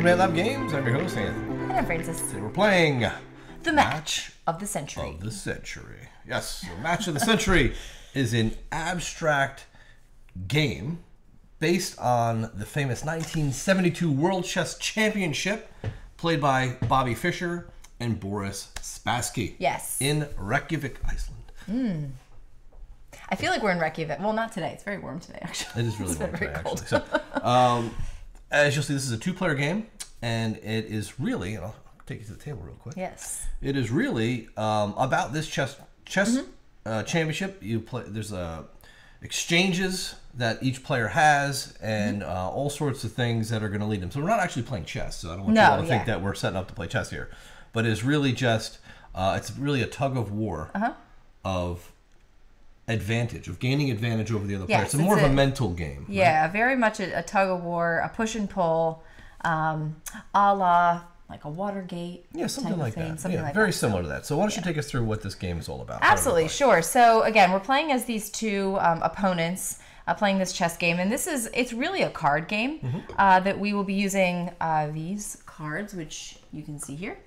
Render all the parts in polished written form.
welcome to Lab Games. I'm your host, Anthony. And I'm Francis. Today we're playing The Match of the Century. Of the Century. Yes, the Match of the Century is an abstract game based on the famous 1972 World Chess Championship played by Bobby Fischer and Boris Spassky. Yes. In Reykjavik, Iceland. I feel like we're in Reykjavik. Well, not today. It's very warm today, actually. It is really warm today, cold. actually. So, as you'll see, this is a two-player game, and it is really, and I'll take you to the table real quick. Yes. It is really about this chess championship. You play. There's exchanges that each player has, and all sorts of things that are going to lead them. So we're not actually playing chess. So I don't want you all to think that we're setting up to play chess here, but it's really just it's really a tug of war of advantage, of gaining advantage over the other player. It's more of a mental game. Yeah, right? Very much a tug of war, a push and pull, a la like a Watergate. Yeah, something like that. Something like very that. similar to that. So why don't you take us through what this game is all about? Absolutely, sure. So again, we're playing as these two opponents playing this chess game, and it's really a card game that we will be using these cards, which you can see here.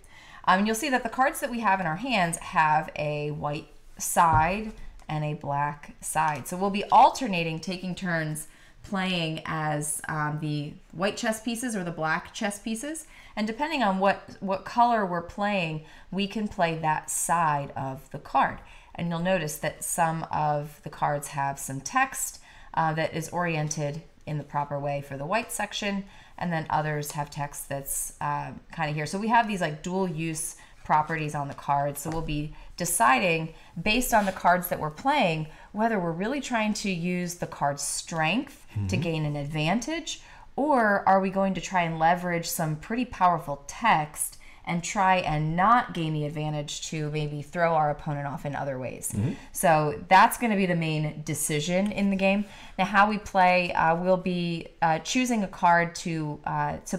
And you'll see that the cards that we have in our hands have a white side and a black side. So we'll be alternating, taking turns playing as the white chess pieces or the black chess pieces. And depending on what color we're playing, we can play that side of the card. And you'll notice that some of the cards have some text that is oriented in the proper way for the white section, and then others have text that's kind of here. So we have these like dual use properties on the cards. So we'll be deciding based on the cards that we're playing whether we're really trying to use the card's strength to gain an advantage, or are we going to try and leverage some pretty powerful text and try and not gain the advantage to maybe throw our opponent off in other ways. So that's going to be the main decision in the game. Now, how we play, we'll be choosing a card to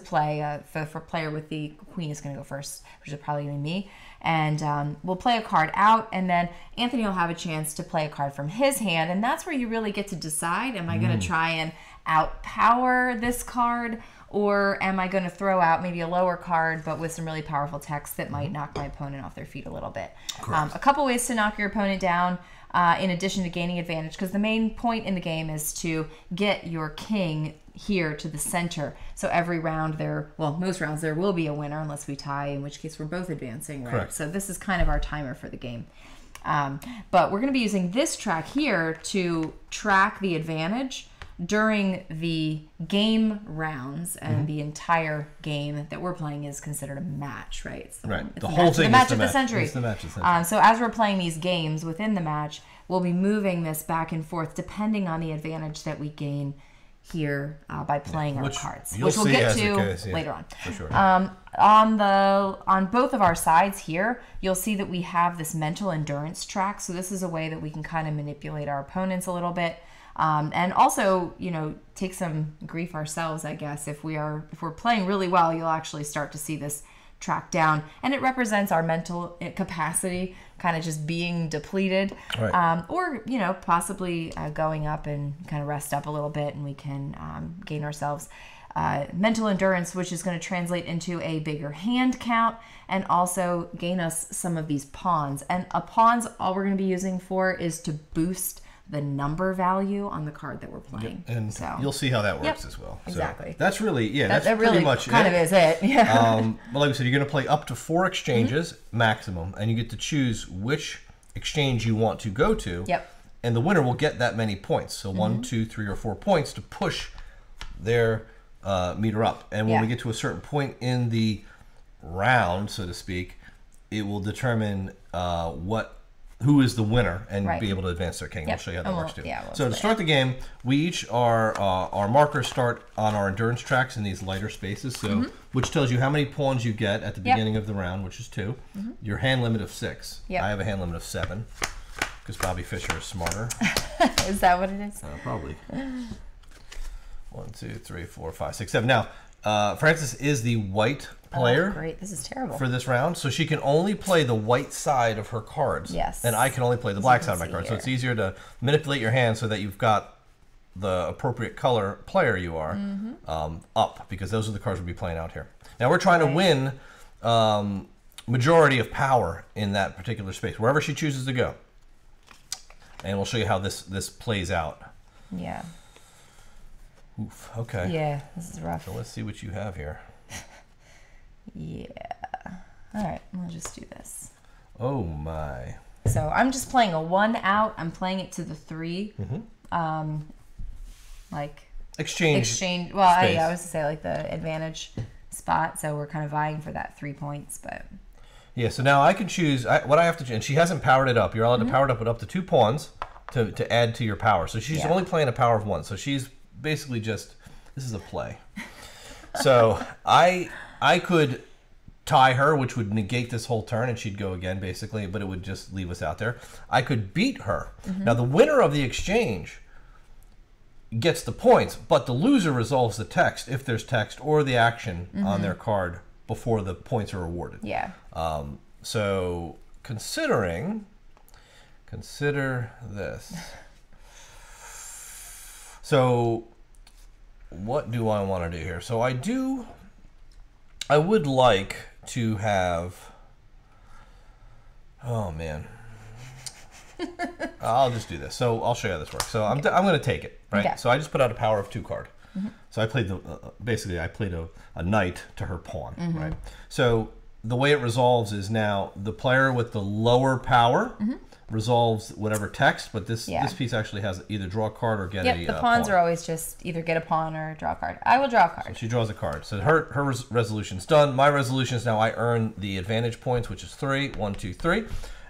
play. For player with the queen is going to go first, which is probably going to be me. And we'll play a card out, and then Anthony will have a chance to play a card from his hand, and that's where you really get to decide, am I going to try and outpower this card, or am I going to throw out maybe a lower card but with some really powerful text that might knock my opponent off their feet a little bit. A couple ways to knock your opponent down in addition to gaining advantage, because the main point in the game is to get your king here to the center. So every round most rounds there will be a winner unless we tie, in which case we're both advancing, right? Correct. So this is kind of our timer for the game. But we're going to be using this track here to track the advantage during the game rounds, and the entire game that we're playing is considered a match, right? It's the whole thing is the match of the century. It's the match of the century. So as we're playing these games within the match, we'll be moving this back and forth depending on the advantage that we gain here by playing our cards, which we'll get to later on. For sure. On both of our sides here, you'll see that we have this mental endurance track. So this is a way that we can kind of manipulate our opponents a little bit. And also, take some grief ourselves, I guess. If we're playing really well, you'll actually start to see this track down, and it represents our mental capacity kind of just being depleted, or possibly going up and kind of rest up a little bit, and we can gain ourselves mental endurance, which is going to translate into a bigger hand count and also gain us some of these pawns. And a pawn's all we're going to be using for is to boost the number value on the card that we're playing. And so you'll see how that works as well. Exactly. So that's really, that's really pretty much kind of is it. Yeah. Well, like we said, you're going to play up to 4 exchanges maximum, and you get to choose which exchange you want to go to. Yep. And the winner will get that many points. So 1, 2, 3, or 4 points to push their meter up. And when we get to a certain point in the round, so to speak, it will determine who is the winner and be able to advance their king. We'll show you how that works too. So to start the game, we each our markers start on our endurance tracks in these lighter spaces, so which tells you how many pawns you get at the beginning of the round, which is 2. Your hand limit of 6. I have a hand limit of 7 because Bobby Fischer is smarter. Is that what it is? Probably. 1, 2, 3, 4, 5, 6, 7. Now, Francis is the white player. Oh, great. This is terrible. For this round, so she can only play the white side of her cards. Yes. And I can only play the black side of my cards. So it's easier to manipulate your hand so that you've got the appropriate color player you are up, because those are the cards we'll be playing out here. Now we're trying to win majority of power in that particular space, wherever she chooses to go. And we'll show you how this plays out. Yeah. Oof, okay. Yeah, this is rough. So let's see what you have here. Yeah. All right, we'll just do this. Oh my. So I'm just playing a 1 out. I'm playing it to the 3. Like exchange. Well, I was gonna say like the advantage spot. So we're kind of vying for that 3 points, but. Yeah. So now I can choose what I have to choose. And she hasn't powered it up. You're allowed to power it up with up to 2 pawns to add to your power. So she's only playing a power of 1. So she's basically just, this is a play. So I could tie her, which would negate this whole turn, and she'd go again, basically, but it would just leave us out there. I could beat her. Now, the winner of the exchange gets the points, but the loser resolves the text, if there's text, or the action on their card before the points are awarded. Yeah. So, consider this. So, what do I want to do here? So, I would like to have, oh man, I'll just do this. So I'll show you how this works. So I'm going to take it, right? Okay. So I just put out a power of 2 card. So I played basically I played a knight to her pawn, right? So the way it resolves is now the player with the lower power resolves whatever text, but this piece actually has either draw a card or get a the pawns are always just either get a pawn or draw a card. I will draw a card. So she draws a card. So her resolution's done. My resolution is now I earn the advantage points, which is 3. 1, 2, 3.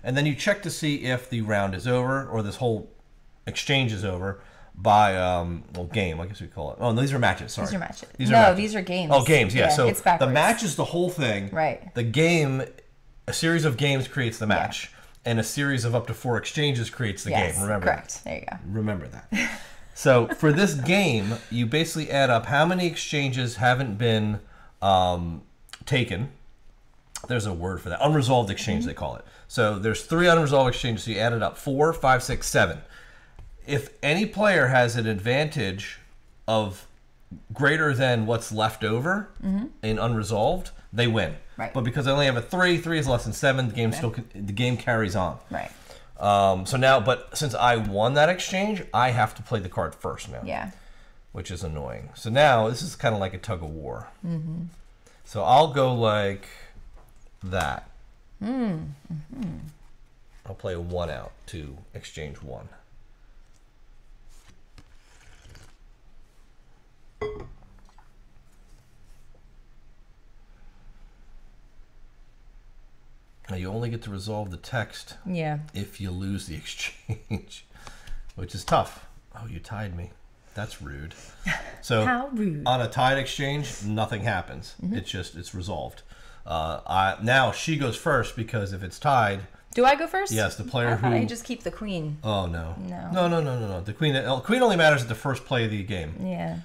And then you check to see if the round is over, or this whole exchange is over, by well, game, I guess we call it. Oh, no, these are matches. Sorry, these are matches. These are games. Oh, games. Yeah. So it's backwards. The match is the whole thing. Right. The game, a series of games creates the match. And a series of up to 4 exchanges creates the game. Remember correct. That. There you go. Remember that. So for this game, you basically add up how many exchanges haven't been taken. There's a word for that. Unresolved exchange, they call it. So there's 3 unresolved exchanges. So you add it up. 4, 5, 6, 7. If any player has an advantage of greater than what's left over in unresolved, they win. Right. But because I only have a 3, 3 is less than 7. The game carries on. Right. So now, but since I won that exchange, I have to play the card first now. Yeah. Which is annoying. So now this is kind of like a tug of war. So I'll go like that. I'll play a 1 out to exchange 1. Now you only get to resolve the text if you lose the exchange, which is tough. Oh, you tied me. That's rude. So how rude. On a tied exchange, nothing happens. It's resolved. Now she goes first, because if it's tied. Do I go first? Yes, the player who. I just keep the queen. Oh no. No. The queen only matters at the first play of the game. Yeah.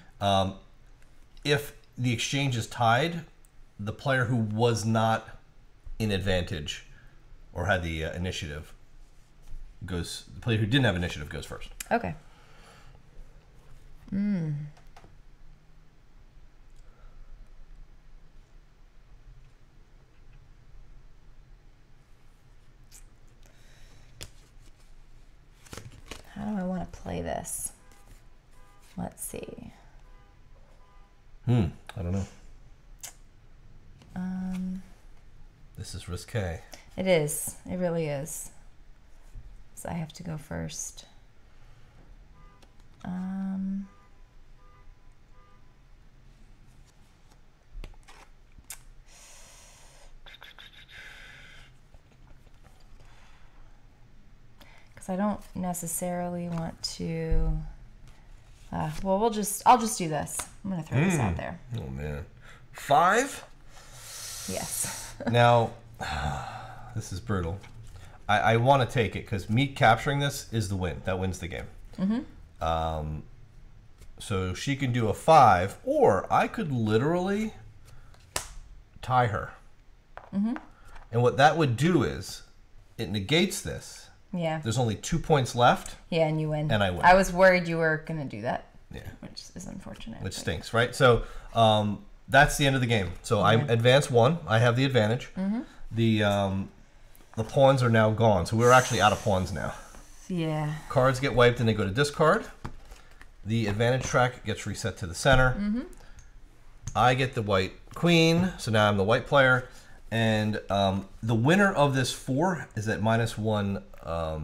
If the exchange is tied, the player who was not in advantage or had the initiative goes. The player who didn't have initiative goes first. Okay. How do I want to play this? Let's see. I don't know. This is risque. It is. It really is. So I have to go first. Because I don't necessarily want to. Well, I'll just do this. I'm gonna throw this out there. Oh man, 5. Yes. Now, this is brutal. I want to take it because me capturing this is the win. That wins the game. So she can do a 5, or I could literally tie her. And what that would do is it negates this. Yeah. There's only 2 points left. Yeah, and you win. And I win. I was worried you were going to do that. Yeah. Which is unfortunate. Which stinks, right? So that's the end of the game. So I advance 1. I have the advantage. The pawns are now gone. So we're actually out of pawns now. Yeah. Cards get wiped and they go to discard. The advantage track gets reset to the center. I get the white queen, so now I'm the white player. And the winner of this 4 is at -1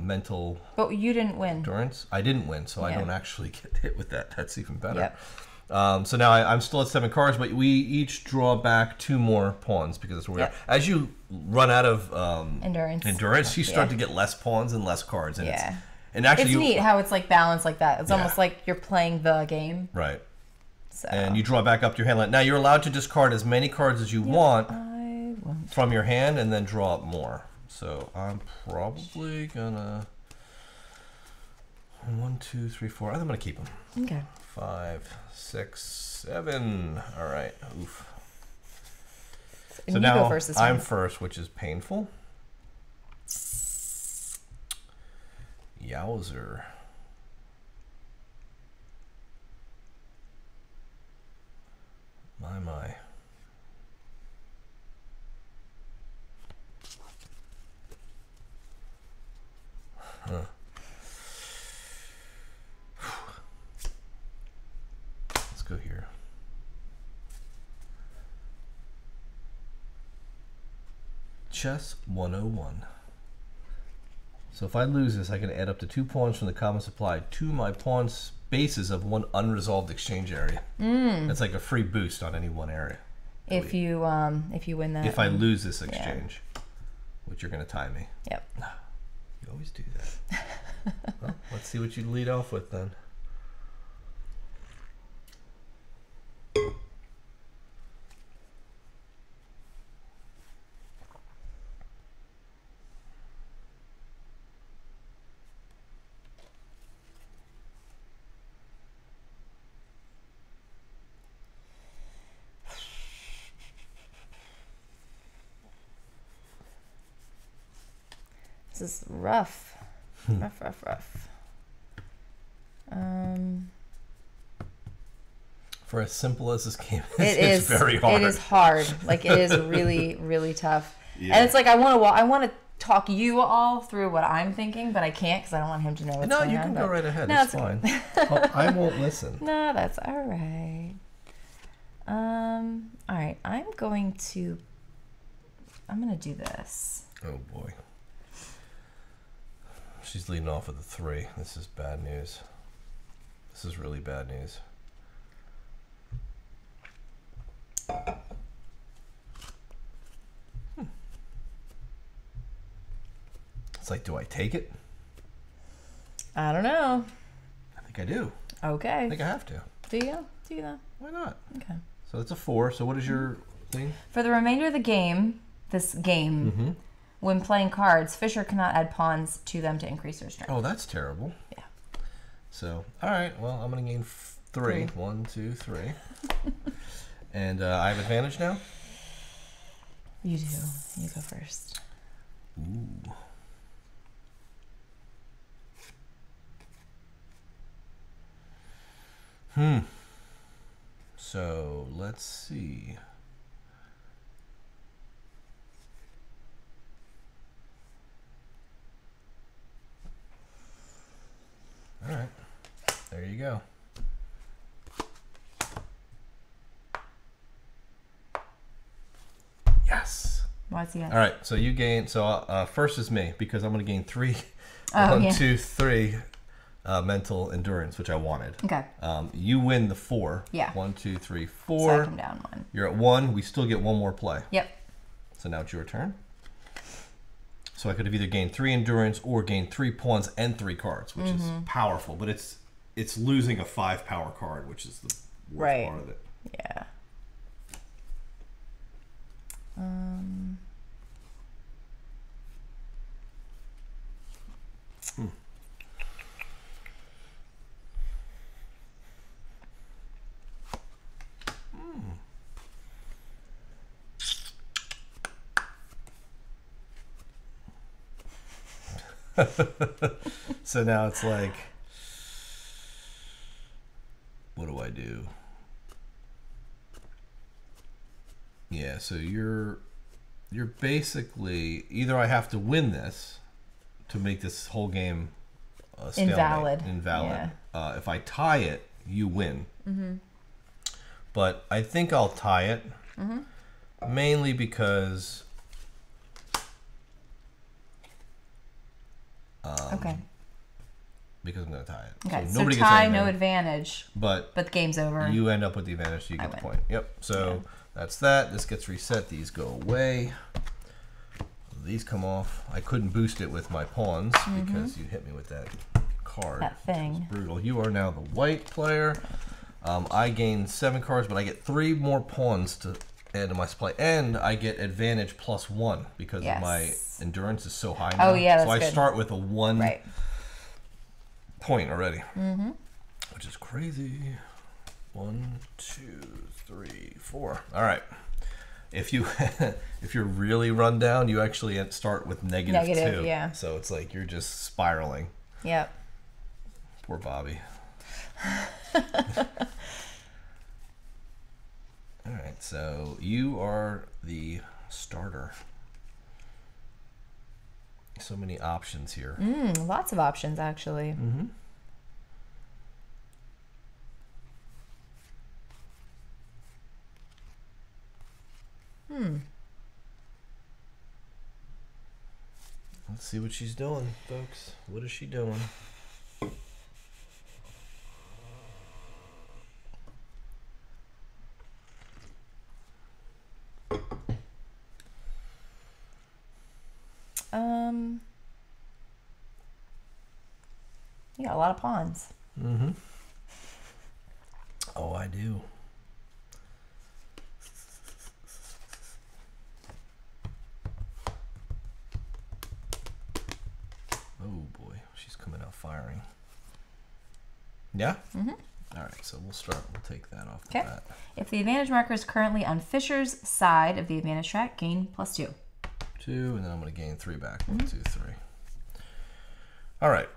mental. But you didn't win. Endurance. I didn't win, so I don't actually get hit with that. That's even better. Yep. So now I'm still at 7 cards, but we each draw back 2 more pawns because that's where we are. As you run out of endurance, you start to get less pawns and less cards. And and actually, it's neat how it's like balanced like that. It's almost like you're playing the game. Right. So. And you draw back up to your hand line. Now you're allowed to discard as many cards as you want from your hand and then draw up more. So I'm probably gonna 1, 2, 3, 4. I'm gonna keep them. Okay. 5, 6, 7. All right. Oof. And so you now go first this I'm one. first, which is painful. Yowzer. My. Huh. Let's go here. Chess 101. So if I lose this, I can add up to 2 pawns from the common supply to my pawn spaces of 1 unresolved exchange area. That's like a free boost on any one area. If you win that. If I lose this exchange, which you're going to tie me. Yep. You always do that. Well, let's see what you lead off with then. This is rough. Rough. For as simple as this game is, it's very hard. It is hard. Like it is really, really tough. Yeah. And it's like I want to talk you all through what I'm thinking, but I can't because I don't want him to know what's going on. No, you can go right ahead. No, it's fine. I won't listen. No, that's all right. All right. I'm gonna do this. Oh boy. She's leading off with a 3. This is bad news. This is really bad news. It's like, do I take it? I don't know. I think I do. Okay. I think I have to. Do you? Do you though? Why not? Okay. So it's a 4. So what is your thing? For the remainder of the game, when playing cards, Fischer cannot add pawns to them to increase their strength. Oh, that's terrible. Yeah. So, all right. Well, I'm going to gain 3. 1, 2, 3. And I have advantage now? You do. You go first. Ooh. So, let's see. All right. There you go. Yes. What's he got? All right. So you gain. So first is me because I'm going to gain 3. Oh, 1, 2, 3 mental endurance, which I wanted. Okay. You win the 4. Yeah. 1, 2, 3, So 4. I come down 1. You're at 1. We still get 1 more play. Yep. So now it's your turn. So I could have either gained 3 endurance or gained 3 pawns and 3 cards, which is powerful. But it's losing a 5 power card, which is the worst part of it. Yeah. So now it's like what do I do? Yeah, so you're basically either I have to win this to make this whole game invalid. Yeah. If I tie it, you win. But I think I'll tie it mainly because okay. Because I'm going to tie it. Okay, so nobody tie, gets no advantage. But the game's over. You end up with the advantage, so you get the point. Yep. So that's that. This gets reset. These go away. These come off. I couldn't boost it with my pawns because you hit me with that card. That thing. Brutal. You are now the white player. I gain 7 cards, but I get 3 more pawns to add to my supply, and I get advantage +1 because of my endurance is so high now. Oh yeah, that's so I good. start with a 1 right. point already, which is crazy. 1, 2, 3, 4. All right. If you're really run down, you actually start with -2. Yeah. So it's like you're just spiraling. Yep. Poor Bobby. All right, so you are the starter. So many options here. Lots of options, actually. Let's see what she's doing, folks. What is she doing? You got a lot of pawns. Oh, I do. Oh boy, she's coming out firing. Yeah? All right, so we'll take that off the bat. If the advantage marker is currently on Fisher's side of the advantage track, gain +2. 2, and then I'm going to gain 3 back. 1, 2, 3. All right.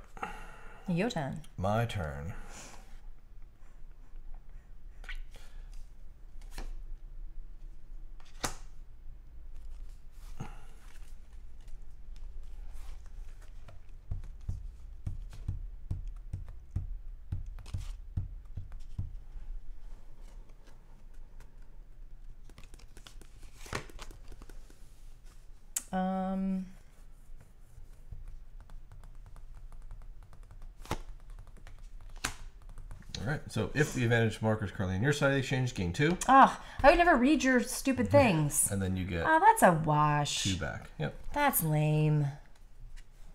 Your turn. My turn. Alright, so if the advantage marker is currently on your side of the exchange, gain 2. Ah, I would never read your stupid things. And then you get that's a wash. 2 back. Yep. That's lame.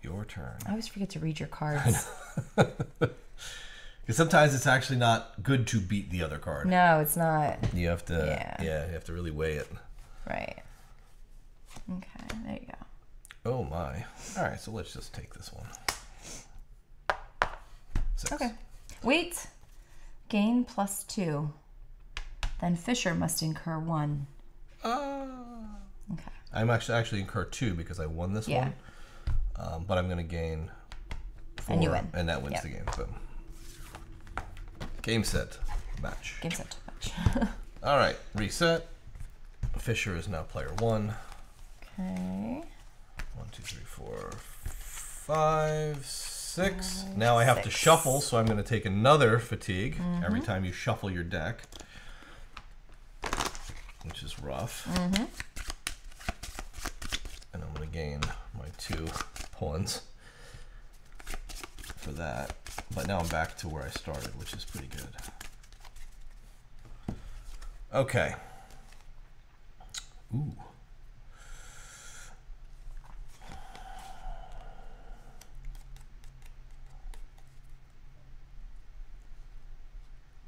Your turn. I always forget to read your cards. Because sometimes it's actually not good to beat the other card. No, it's not. You have to, you have to really weigh it. Right. Okay, there you go. Oh my. Alright, so let's just take this one. 6. Okay. Wait. Gain +2. Then Fisher must incur 1. Okay. I'm actually incur 2 because I won this one. But I'm going to gain 4. And you win. And that wins the game. Boom. Game set. Match. Game set. Match. All right. Reset. Fisher is now player 1. Okay. 1, 2, 3, 4, 5, 6. Now I have to shuffle, so I'm going to take another fatigue every time you shuffle your deck, which is rough. And I'm going to gain my 2 pawns for that. But now I'm back to where I started, which is pretty good. Okay. Ooh.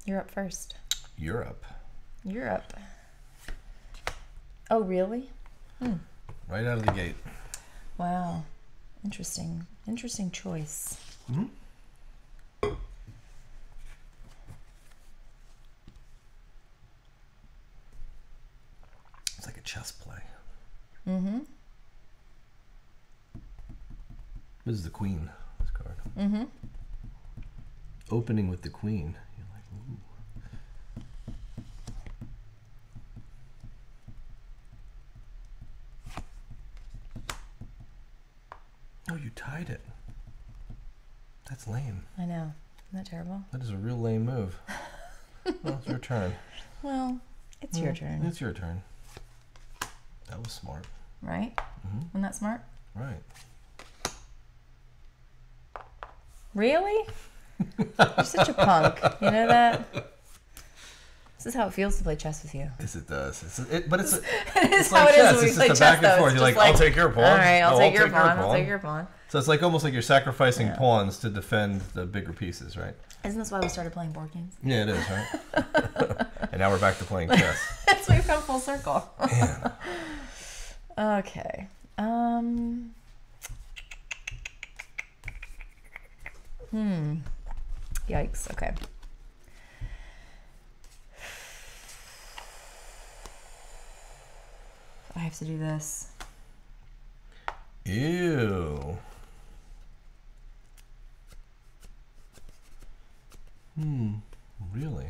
You're up first. Europe. Europe. Oh, really? Right out of the gate. Wow. Interesting. Interesting choice. It's like a chess play. This is the queen, this card. Opening with the queen. You're like, ooh. That's lame. I know. Isn't that terrible? That is a real lame move. Well, it's your turn. Well, it's your turn. It's your turn. That was smart. Right? Wasn't that smart? Right. Really? You're such a punk. You know that? This is how it feels to play chess with you. Yes, it does. But it's it is like how it chess. is when we It's play just a chess, back and though. forth. It's You're just like, I'll take your pawn. All right, I'll No, take your pawn. I'll take your pawn. So it's like almost like you're sacrificing pawns to defend the bigger pieces, right? Isn't this why we started playing board games? Yeah, it is, right? And now we're back to playing chess. That's why we've come full circle. Man. Okay. Yikes. Okay. I have to do this. Ew. Really?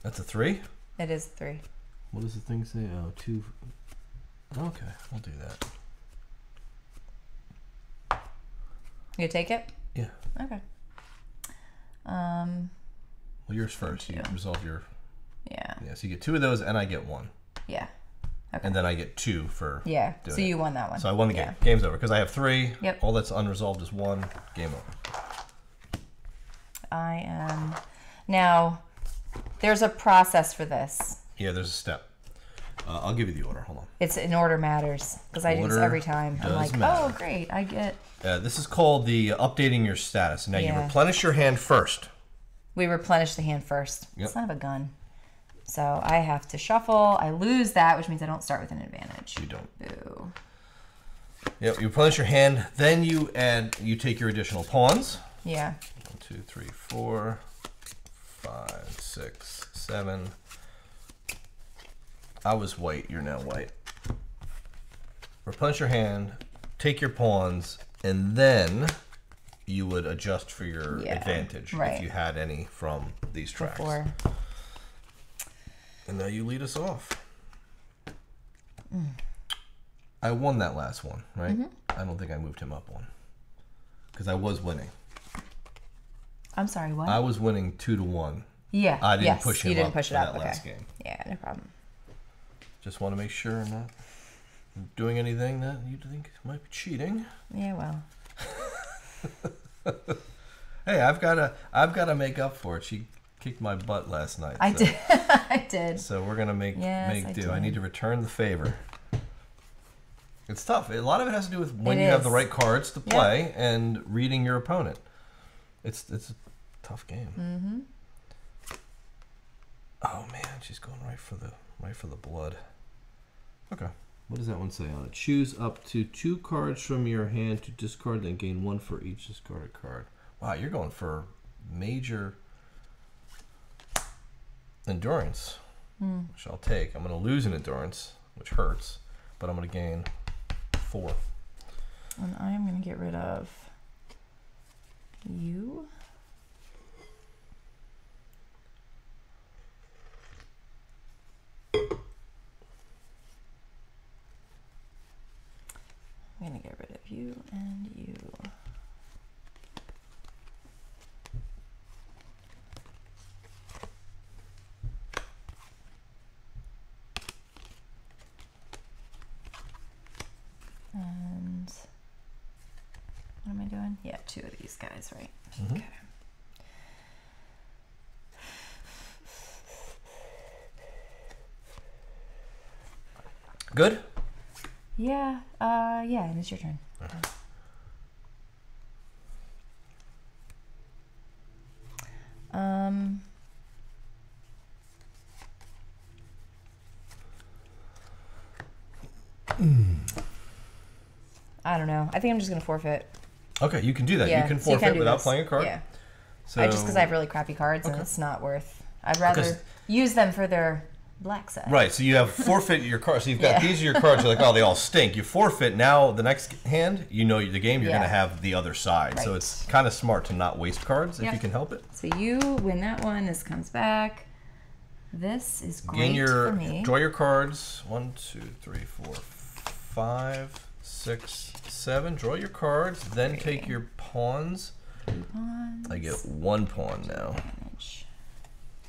That's a 3? It is 3. What does the thing say? Oh, 2. Okay, I'll do that. You take it? Yeah. Okay. Well, yours first. You resolve your... Yeah. Yeah, so you get 2 of those, and I get 1. Yeah. Okay. And then I get 2 for Yeah. doing So you it. won that one. So I won the game. Game's over. Because I have 3. Yep. All that's unresolved is 1. Game over. I am... Now, there's a process for this. Yeah, there's a step. I'll give you the order. Hold on. It's in order matters. Because I do this Order every time. I'm like, matter. oh, great. I get... This is called the updating your status. Now, you Yeah. replenish your hand first. We replenish the hand first. Yep. It's not a gun. So I have to shuffle. I lose that, which means I don't start with an advantage. You don't. Boo. Yep, you replenish your hand. Then you take your additional pawns. Yeah. 1, 2, 3, 4, 5, 6, 7. I was white. You're now white. Replenish your hand. Take your pawns, and then you would adjust for your advantage if you had any from these tracks. Before. And now you lead us off. I won that last one, right? I don't think I moved him up one. Because I was winning. I'm sorry, what? I was winning 2-1. Yeah. I didn't push him you didn't up push for it up. that Okay. last game. Yeah, no problem. Just want to make sure I'm not doing anything that you think might be cheating. Yeah, well. Hey, I've got to make up for it. She kicked my butt last night. I did. I did. So we're gonna make do. Did. I need to return the favor. It's tough. A lot of it has to do with when It you have the is. right cards to play and reading your opponent. It's a tough game. Oh man, she's going right for the blood. Okay. What does that one say on it? Choose up to 2 cards from your hand to discard, then gain 1 for each discarded card. Wow, you're going for major endurance, which I'll take. I'm going to lose an endurance, which hurts, but I'm going to gain 4. And I am going to get rid of you. I'm going to get rid of you and you. And what am I doing? Yeah, 2 of these guys, right? Okay. Good? Yeah, yeah, and it's your turn. Okay. I don't know. I think I'm just gonna forfeit. Okay, you can do that. Yeah, You can so you forfeit do without this. playing a card. Yeah. So Just because I have really crappy cards and it's not worth. I'd rather use them for their black side. Right, so you have forfeit your cards. So you've got these are your cards. You're like, oh, they all stink. You forfeit. Now the next hand, you know the game. You're going to have the other side. So it's kind of smart to not waste cards if you can help it. So you win that one. This comes back. This is great for me. Draw your cards. 1, 2, 3, 4, 5, 6, 7. Draw your cards. Then take your pawns pawns. I get 1 pawn now.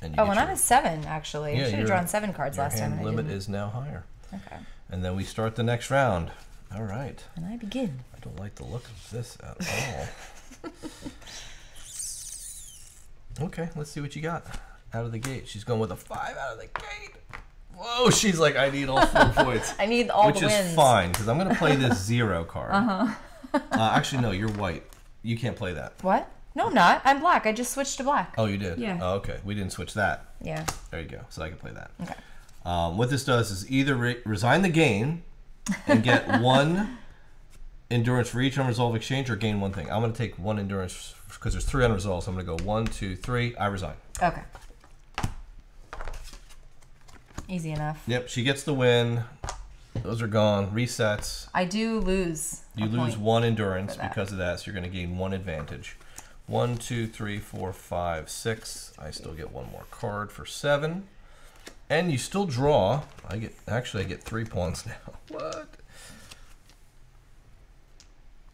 And I'm a 7, actually. I should have drawn 7 cards last time. Your hand limit is now higher. Okay. And then we start the next round. All right. And I begin. I don't like the look of this at all. Okay, let's see what you got out of the gate. She's going with a 5 out of the gate. Whoa, she's like, I need all 4 points. I need all the wins. Which is fine, because I'm going to play this 0 card. Actually, no, you're white. You can't play that. What? No, I'm not. I'm black. I just switched to black. Oh, you did? Yeah. Oh, okay. We didn't switch that. Yeah. There you go. So I can play that. Okay. What this does is either resign the game and get 1 endurance for each unresolved exchange, or gain 1 thing. I'm going to take 1 endurance because there's 3 unresolved. So I'm going to go 1, 2, 3. I resign. Okay. Easy enough. Yep. She gets the win. Those are gone. Resets. I do lose. You lose 1 endurance because of that. So you're going to gain 1 advantage. 1, 2, 3, 4, 5, 6. I still get 1 more card for 7. And you still draw. I get 3 pawns now. What?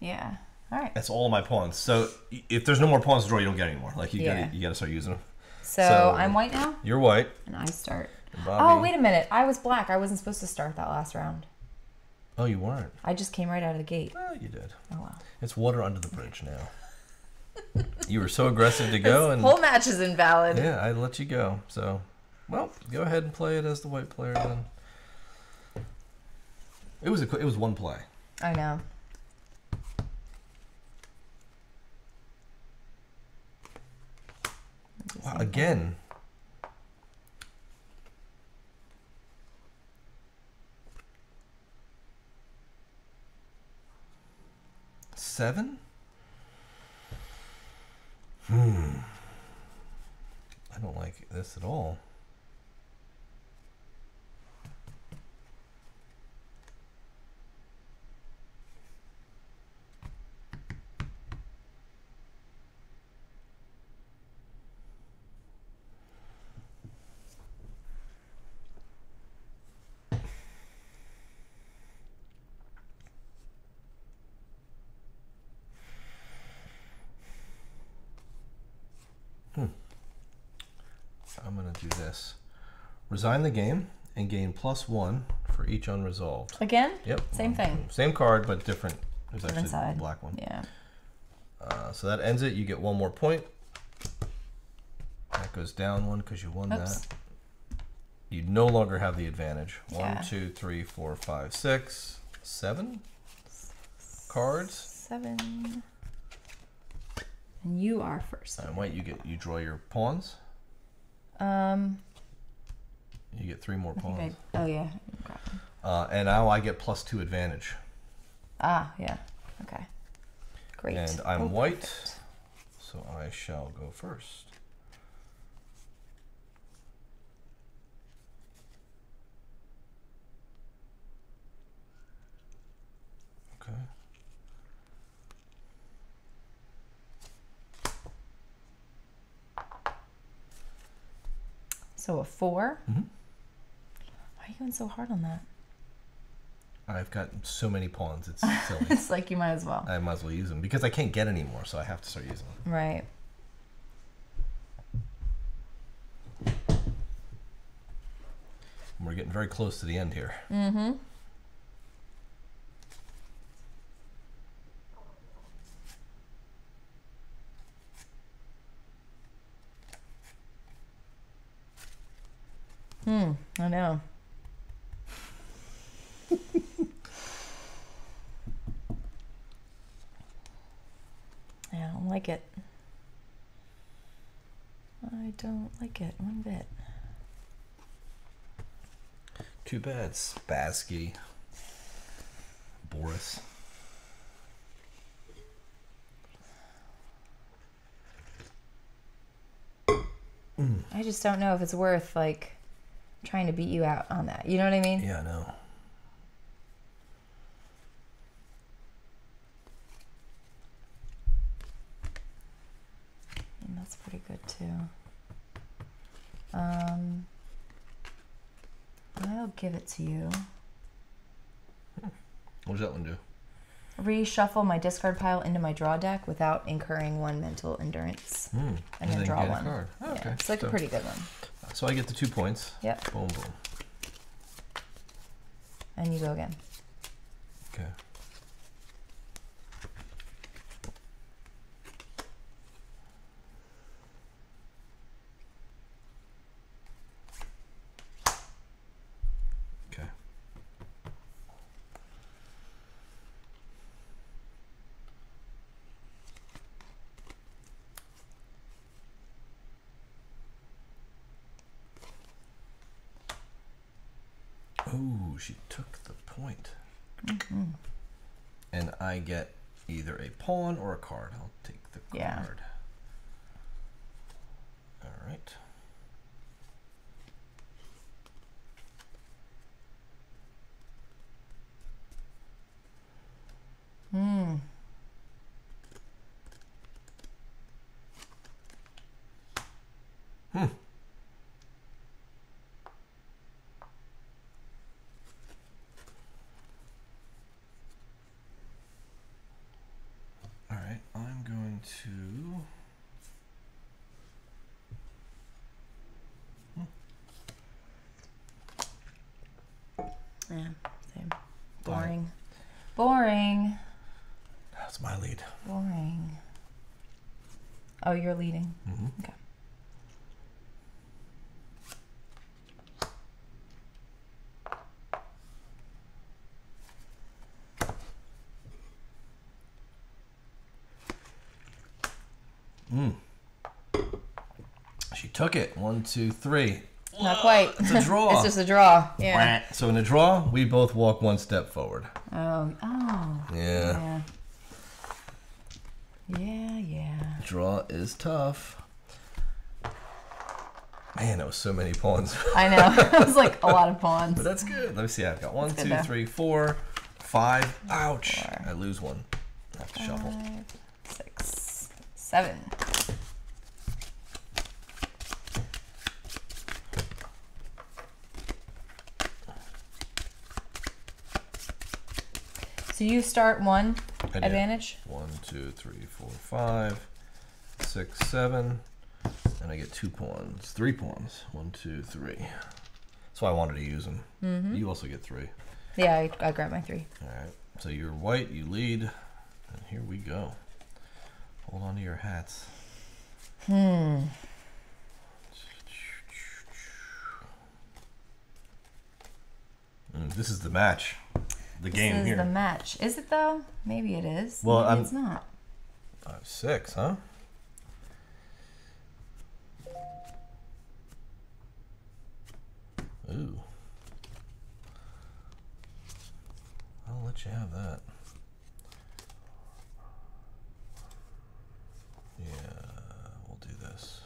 Yeah. All right. That's all my pawns. So if there's no more pawns to draw, you don't get any more. Like you gotta start using them. So I'm white now? You're white. And I start. Bobby. Oh, wait a minute. I was black. I wasn't supposed to start that last round. Oh, you weren't. I just came right out of the gate. Well, you did. Oh, wow. It's water under the bridge now. You were so aggressive to go. This whole match is invalid. Yeah, I let you go. So, well, go ahead and play it as the white player then. It was 1 play. I know. Wow, again. Seven? I don't like this at all. I'm going to do this. Resign the game and gain +1 for each unresolved. Again? Yep. Same thing. Same card, but different. There's different actually side. a black one. Yeah. So that ends it. You get 1 more point. That goes down 1 because you won that. You no longer have the advantage. Yeah. 1, 2, 3, 4, 5, 6, 7 cards. 7. And you are first. And white, you draw your pawns. You get 3 more pawns. Oh yeah. And now I get +2 advantage. Ah, yeah. Okay. Great. And I'm white, perfect. so I shall go first. Okay. So a 4. Mm-hmm. Why are you going so hard on that? I've got so many pawns, it's silly. It's like you might as well. I might as well use them because I can't get any more, so I have to start using them. Right. We're getting very close to the end here. Mm-hmm. I know. I don't like it. I don't like it one bit. Too bad, Spassky. Boris. I just don't know if it's worth, like, trying to beat you out on that. You know what I mean? Yeah, I know. And that's pretty good, too. I'll give it to you. What does that one do? reshuffle my discard pile into my draw deck without incurring 1 mental endurance. And then draw one. Card. Oh, okay. Yeah, it's like a pretty good one. So I get the 2 points. Yep. Boom, boom. And you go again. Okay. Okay. Oh, she took the point. And I get either a pawn or a card. I'll take the card. All right. All right, I'm going to... Yeah, same. Boring. Boring. That's my lead. Boring. Oh, you're leading. Okay. She took it. 1, 2, 3. Not quite. It's a draw. It's just a draw. Yeah. So in a draw, we both walk 1 step forward. Oh. Yeah. Yeah. Draw is tough. Man, that was so many pawns. I know. It was like a lot of pawns. But that's good. Let me see. I've got 1, That's 2, good, 3, 4, 5. Ouch. 4. I lose 1. I have to shuffle. 5, 6, 7. So you start 1 advantage? 1, 2, 3, 4, 5, 6, 7. And I get 2 pawns. 3 pawns. 1, 2, 3. That's why I wanted to use them. You also get 3. Yeah, I grabbed my 3. All right. So you're white, you lead. And here we go. Hold on to your hats. This is the match. The game This is here. the match. Is it though? Maybe it is. Well, Maybe it's not. 5, 6, huh? Ooh. I'll let you have that. Yeah, we'll do this.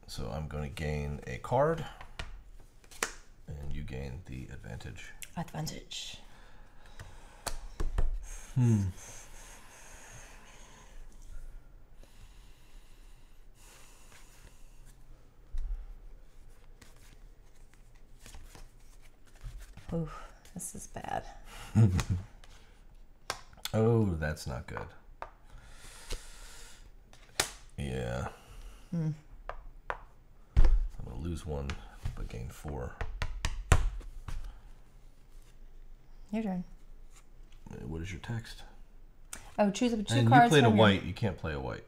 So I'm going to gain a card, and you gain the advantage. Advantage. Oof, this is bad. Oh, that's not good. Yeah. I'm gonna lose 1, but gain 4. Your turn. What is your text? Oh, choose up 2 And cards. you played a from your- white. You can't play a white.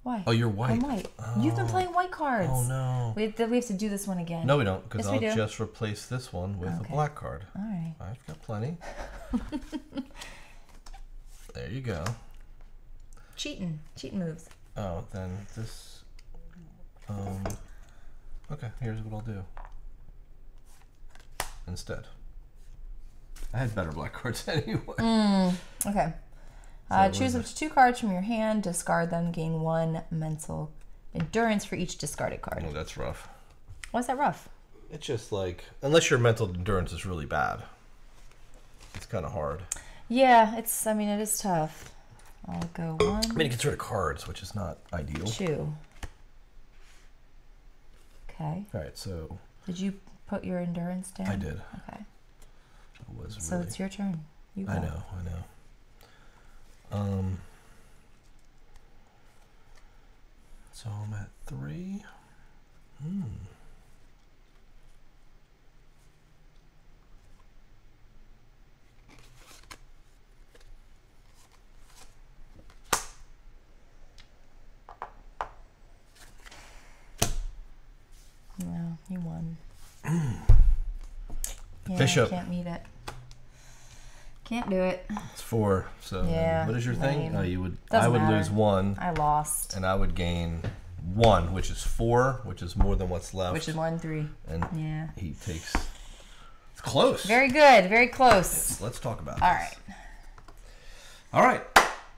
Why? Oh, you're white. I'm white. You've been playing white cards. Oh no. We have to do this one again. No, we don't, because Yes, we I'll do. just replace this one with a black card. All right. I've got plenty. There you go. Cheating moves. Oh, then this. Okay, here's what I'll do. Instead, I had better black cards anyway. Okay. So Choose up to 2 cards from your hand, discard them, gain 1 mental endurance for each discarded card. Oh, that's rough. Why is that rough? It's just like, unless your mental endurance is really bad, it's kind of hard. Yeah, it is tough. I'll go 1. I mean, it gets rid of cards, which is not ideal. 2. Okay. All right, so Did you put your endurance down? I did. Okay. was So really... it's your turn. You go. I know. So I'm at 3. No, you won. Yeah, Bishop. I can't meet it. Can't do it. It's 4. So Yeah, what is your thing? lame. You would. Doesn't I would matter. lose 1, I lost. and I would gain 1, which is 4, which is more than what's left. Which is 1-3. And Yeah. he takes. It's close. Very good. Very close. Let's talk about All this. right. All right.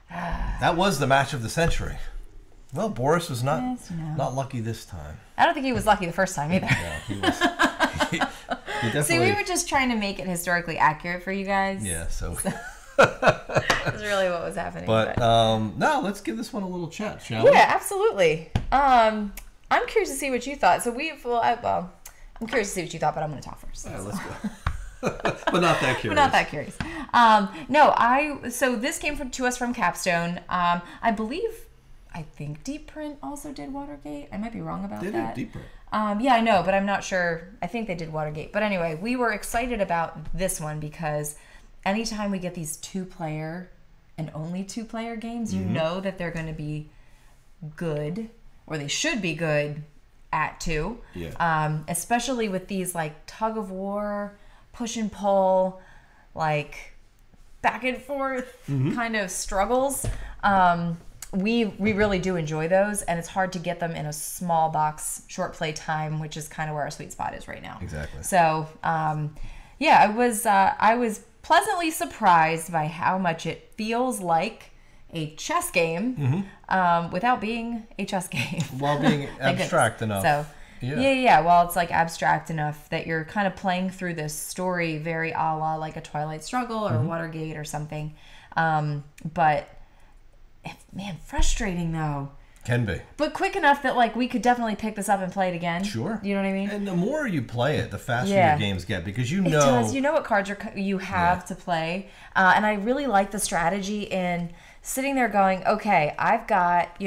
That was the match of the century. Well, Boris was not Yes, no. not lucky this time. I don't think he was lucky the first time either. Yeah, he was. He definitely. See, we were just trying to make it historically accurate for you guys. Yeah. So. That's really what was happening. But no, let's give this one a little chat, shall we? Yeah, absolutely. I'm curious to see what you thought. So I'm curious to see what you thought, but I'm going to talk first. All right, let's go. But not that curious. We're not that curious. So this came to us from Capstone. I think Deep Print also did Watergate. I might be wrong about They that. did Deep Print. Yeah, I know, but I'm not sure. I think they did Watergate. But anyway, we were excited about this one because anytime we get these 2-player and only 2-player games, you know that they're going to be good, or they should be good at 2. Yeah. Especially with these like tug of war, push and pull, like back and forth kind of struggles. We really do enjoy those, and it's hard to get them in a small box, short play time, which is kind of where our sweet spot is right now. Exactly. So, I was pleasantly surprised by how much it feels like a chess game without being a chess game. While being abstract enough. So, yeah. While it's like abstract enough that you're kind of playing through this story very a la like a Twilight Struggle or Watergate or something. But man, frustrating though. Can be. But quick enough that like we could definitely pick this up and play it again. Sure. You know what I mean? And the more you play it, the faster Yeah. your games get, because you It know. does. You know what cards you have to play. And I really like the strategy in sitting there going, okay, I've got,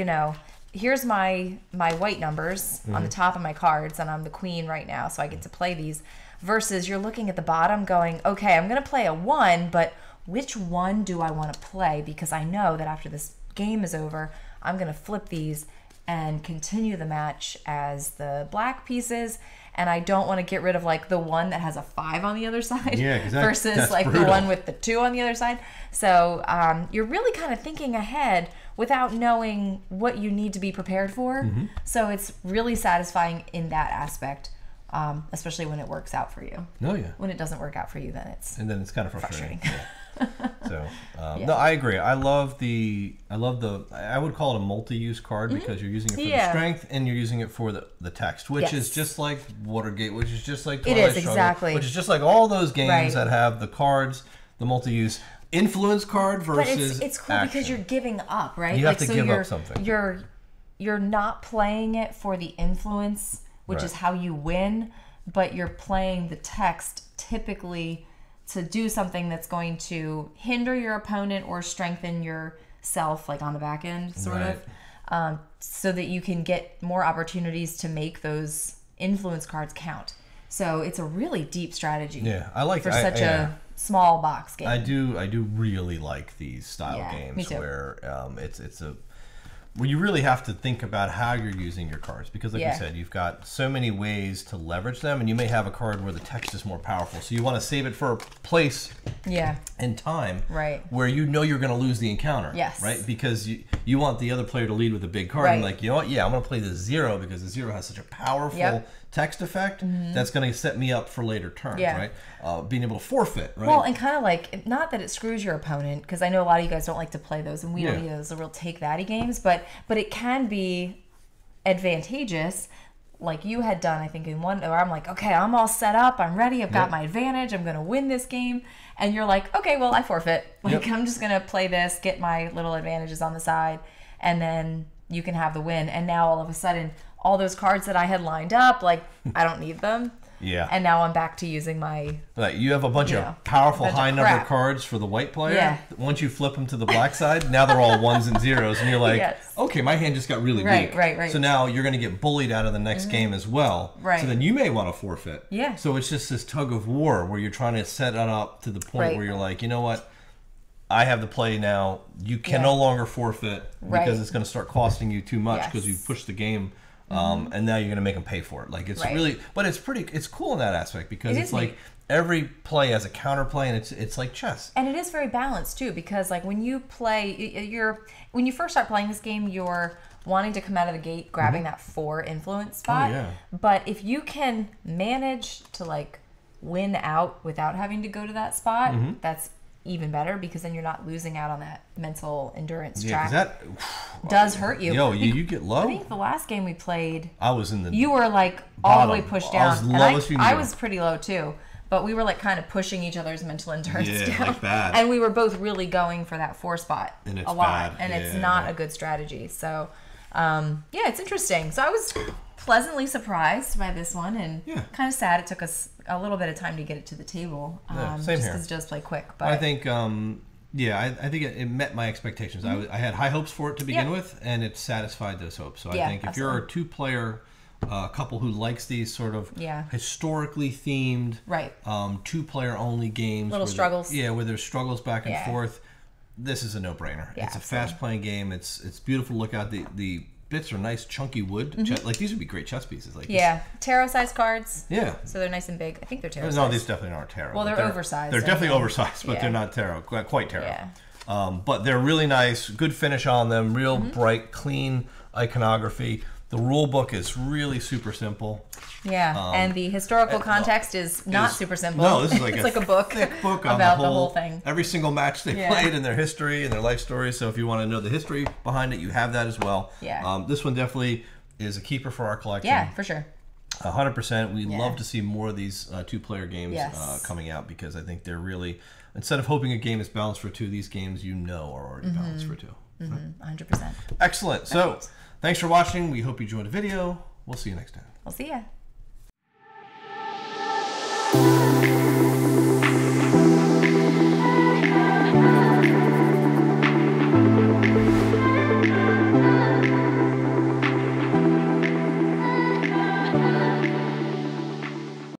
here's my white numbers on the top of my cards, and I'm the queen right now, so I get to play these. Versus you're looking at the bottom going, okay, I'm going to play a 1, but which one do I want to play? Because I know that after this game is over, I'm going to flip these and continue the match as the black pieces, and I don't want to get rid of like the one that has a 5 on the other side versus that's like brutal. the one with the 2 on the other side. So you're really kind of thinking ahead without knowing what you need to be prepared for. So it's really satisfying in that aspect, especially when it works out for you. Oh, yeah. When it doesn't work out for you, then it's And then it's kind of frustrating. Yeah. So, Yeah. no, I agree. I love I would call it a multi-use card because you're using it for the strength and you're using it for the text, which is just like Watergate, which is just like Twilight Struggle, exactly. which is just like all those games Right. that have the cards, the multi-use influence card versus But it's cool action. because you're giving up, right? You have to give up something. You're not playing it for the influence, which Right. is how you win, but you're playing the text typically to do something that's going to hinder your opponent or strengthen yourself, like on the back end, sort of, so that you can get more opportunities to make those influence cards count. So it's a really deep strategy. Yeah, I like for such a small box game. I do really like these style games me too. where where you really have to think about how you're using your cards, because like you said, you've got so many ways to leverage them, and you may have a card where the text is more powerful, so you want to save it for a place and time where you know you're going to lose the encounter, right? Because you want the other player to lead with a big card, and like, you know what, I'm going to play the 0 because the 0 has such a powerful text effect that's going to set me up for later turns, right? Being able to forfeit, right? Well, and kind of like, not that it screws your opponent, because I know a lot of you guys don't like to play those, and we don't either. Those are real take-thatty games, but it can be advantageous, like you had done, I think, in one, where I'm like, okay, I'm all set up, I'm ready, I've got my advantage, I'm going to win this game, and you're like, okay, well, I forfeit. Like, I'm just going to play this, get my little advantages on the side, and then you can have the win. And now all of a sudden, all those cards that I had lined up, like, I don't need them. Yeah. And now I'm back to using my... Right, you have a bunch of powerful high number cards for the white player. Yeah. Once you flip them to the black side, now they're all ones and zeros, and you're like, okay, my hand just got really weak. Right. So now you're going to get bullied out of the next game as well. Right. So then you may want to forfeit. Yeah. So it's just this tug of war where you're trying to set it up to the point where you're like, you know what? I have the play now. You can no longer forfeit because it's going to start costing you too much because you've pushed the game. And now you're going to make them pay for it. Like it's really, but it's cool in that aspect because it's like every play has a counterplay, and it's like chess. And it is very balanced too, because like when you play, when you first start playing this game, you're wanting to come out of the gate grabbing that 4 influence spot. Oh, yeah. But if you can manage to like win out without having to go to that spot, that's even better, because then you're not losing out on that mental endurance track. That does hurt you. Yo, you get low. I think the last game we played, I was in the you were like all the way pushed down. I was pretty low too, but we were like kind of pushing each other's mental endurance down. Like bad. And we were both really going for that 4 spot and it's a lot, bad. and it's not a good strategy. So yeah, it's interesting. So I was pleasantly surprised by this one, and kind of sad it took us a little bit of time to get it to the table. Same just here. because it does play quick. But I think I think it met my expectations. I had high hopes for it to begin with, and it satisfied those hopes. So I think if you're a 2-player couple who likes these sort of historically themed 2-player only games, little struggles, where there's struggles back and forth, this is a no-brainer. It's a fast-playing game. It's beautiful to look at. The bits are nice, chunky wood. Like these would be great chess pieces. Like tarot-sized cards. Yeah. So they're nice and big. I think they're tarot. No, these definitely aren't tarot. Well, they're oversized. They're definitely oversized, but they're not tarot. Quite tarot. Yeah. But they're really nice. Good finish on them. Real bright, clean iconography. The rule book is really super simple. Yeah, and the historical context is not super simple. No, this is like it's like a book, thick book on about the whole thing. Every single match they played and their history and their life story. So if you want to know the history behind it, you have that as well. Yeah. This one definitely is a keeper for our collection. Yeah, for sure. 100%. We love to see more of these 2-player games coming out, because I think they're really, instead of hoping a game is balanced for 2, these games are already balanced for 2. 100%. Excellent. So thanks for watching. We hope you enjoyed the video. We'll see you next time. We'll see ya.